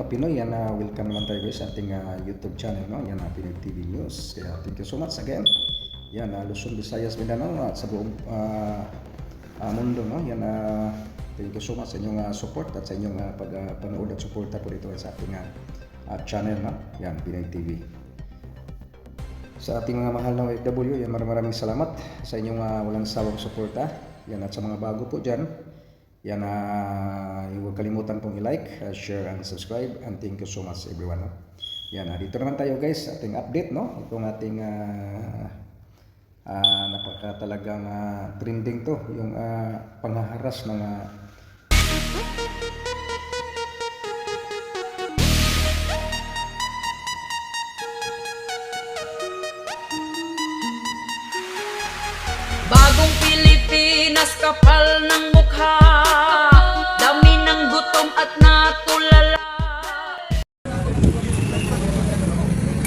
Pinoy, yan, welcome naman tayo guys sa ating YouTube channel, no? Yan, Pinoy TV News. Kaya thank you so much again. Yan, Luzon, Visayas, Mindanao at sa buong mundo, no? Yan, thank you so much sa inyong support at sa inyong panood at suporta po dito sa ating channel, no? Yan, Pinoy TV. Sa ating mga mahal na OFW, yan, maraming salamat sa inyong walang sawang suporta. Yan, at sa mga bago po dyan, yan, huwag kalimutan pong i-like, share, and subscribe. And thank you so much everyone, no? Yan, dito naman tayo guys, ating update, no? Itong ating napaka-talagang trending to, yung panghaharas ng Bagong Pilipinas, kapal ng mukha, dami ng gutom at natulala.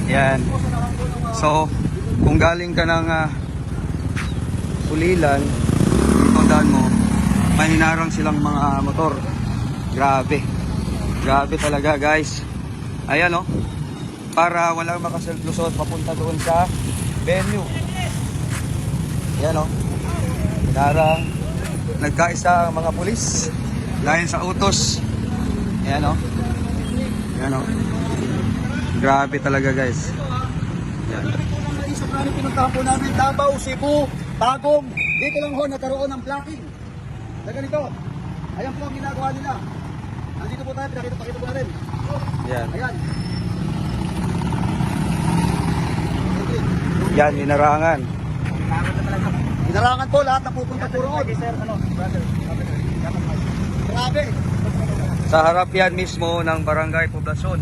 Yan. So, kung galing ka ng Ulilan, ito daan mo, may hinarang silang mga motor. Grabe. Grabe talaga guys. Ayan o. Para walang makasalplusot papunta doon sa venue. Ayan o. Hinarang. Nagkaisa ang mga pulis dahil sa utos. Ayan o. Ayan o. Grabe talaga guys. Ayan. Sobrang pinuntahan po namin Davao, Cebu, Bagong. Dito lang ho nagkaroon ng blocking. Na ganito. Ayan po ang ginagawa nila. Nandito po tayo, pakita po natin. Ayan. Ayan. Yan, hinarangan. Inarangan po lahat na pupunta po roon. Grabe. Sa harap yan mismo ng Barangay Poblasyon.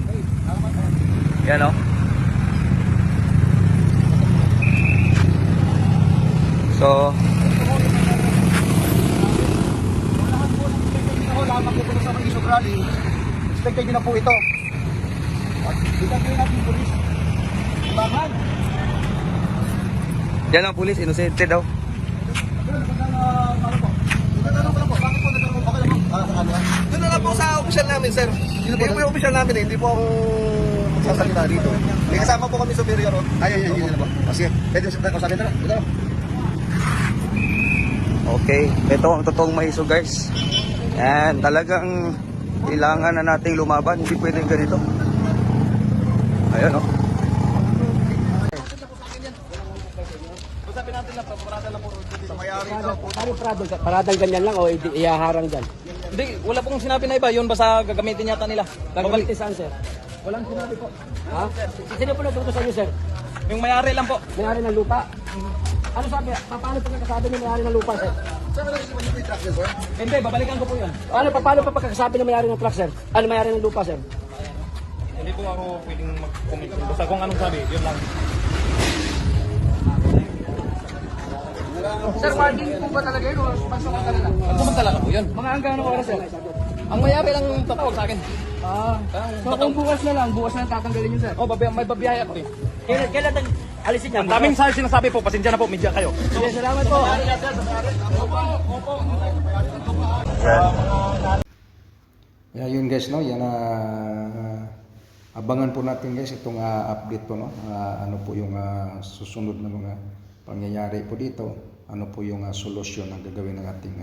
Yan o. So, lamang po sa mga isog rally, expected nyo na po ito. At bigyan natin yung polis. Ibangan. Yan ang pulis, innocente daw. Doon na lang po sa opisyal namin, sir. Hindi po yung opisyal namin, hindi po ako magsasalita dito. May kasama po kami superior. Ay, yun na po. Sige, pwede sa akin na. Ito. Okay, ito ang totoong mahiso guys. Yan, talagang kailangan na nating lumaban. Hindi pwedeng ganito. Ayun o. Usapin natin lang, parada lang po sa mayari daw po. Paradang ganyan lang o iyaharang dyan? Hindi, wala pong sinabi na iba. Yun basta gagamitin yata nila. Gagamitin saan, sir? Walang sinabi po. Ha? Sino po nagtuto sa inyo, sir? Yung may-ari lang po. May-ari ng lupa? Ano sabi? Paano pagkakasabi ng may-ari ng lupa, sir? Hindi, babalikan ko po yun. Paano pa pagkakasabi ng may-ari ng truck, sir? Ano may-ari ng lupa, sir? Hindi po ako pwedeng mag-comment. Basta kung anong sabi, yun lang. Sir, marking po ba talaga yun o pagsukan ka nila? Ano talaga po yun? Mga hanggang oras, sir? Ang may-ari lang tatawag sa akin. So kung bukas na lang tatanggalin yun, sir? Oh, may babiyahe ako eh. Kailan alisin niya? Ang daming sinasabi po, pasensya na po, media kayo. Sige, salamat po. Yeah, yun guys, no? Yan, abangan po natin guys itong update po, no? Ano po yung susunod na mga pangyayari po dito, ano po yung solusyon na gagawin ng ating